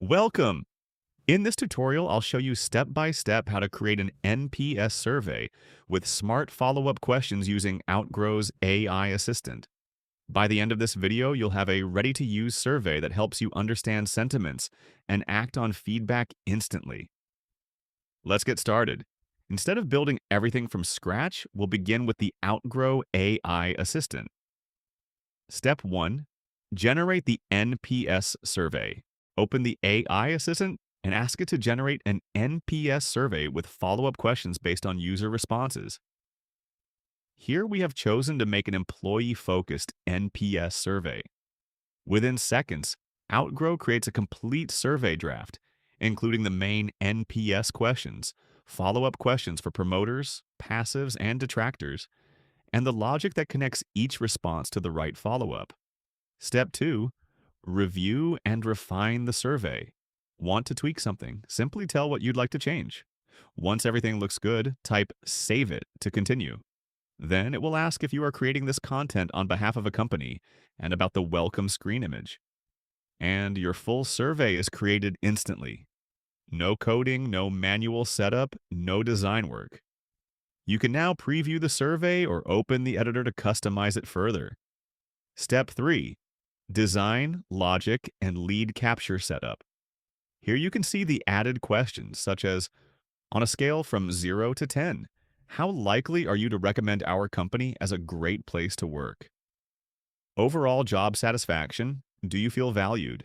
Welcome! In this tutorial, I'll show you step by step how to create an NPS survey with smart follow-up questions using Outgrow's AI assistant. By the end of this video, you'll have a ready-to-use survey that helps you understand sentiments and act on feedback instantly. Let's get started. Instead of building everything from scratch, we'll begin with the Outgrow AI assistant. Step 1. Generate the NPS survey. Open the AI assistant and ask it to generate an NPS survey with follow-up questions based on user responses. Here we have chosen to make an employee-focused NPS survey. Within seconds, Outgrow creates a complete survey draft, including the main NPS questions, follow-up questions for promoters, passives, and detractors, and the logic that connects each response to the right follow-up. Step 2. Review and refine the survey. Want to tweak something? Simply tell what you'd like to change. Once everything looks good, type "Save it" to continue. Then it will ask if you are creating this content on behalf of a company and about the welcome screen image. And your full survey is created instantly. No coding, no manual setup, no design work. You can now preview the survey or open the editor to customize it further. Step 3. Design, logic, and lead capture setup. Here you can see the added questions such as, on a scale from 0 to 10, how likely are you to recommend our company as a great place to work? Overall job satisfaction, do you feel valued?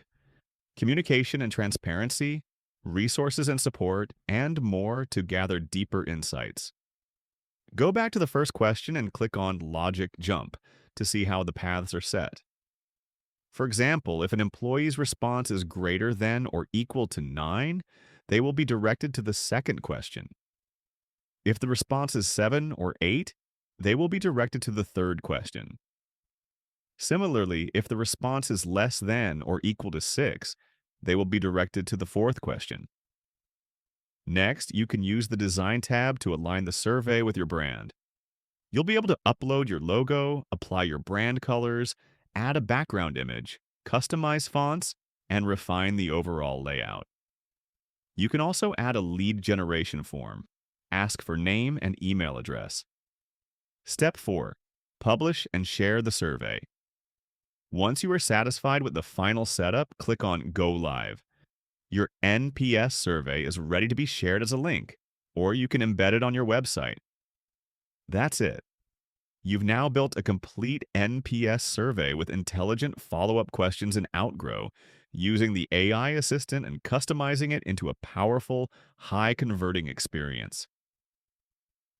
Communication and transparency, resources and support, and more to gather deeper insights. Go back to the first question and click on Logic Jump to see how the paths are set. For example, if an employee's response is greater than or equal to 9, they will be directed to the second question. If the response is 7 or 8, they will be directed to the third question. Similarly, if the response is less than or equal to 6, they will be directed to the fourth question. Next, you can use the Design tab to align the survey with your brand. You'll be able to upload your logo, apply your brand colors, add a background image, customize fonts, and refine the overall layout. You can also add a lead generation form. Ask for name and email address. Step 4. Publish and share the survey. Once you are satisfied with the final setup, click on Go Live. Your NPS survey is ready to be shared as a link, or you can embed it on your website. That's it. You've now built a complete NPS survey with intelligent follow-up questions in Outgrow, using the AI assistant and customizing it into a powerful, high-converting experience.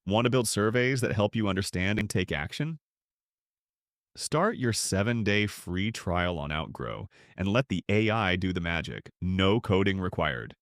Want to build surveys that help you understand and take action? Start your 7-day free trial on Outgrow and let the AI do the magic. No coding required.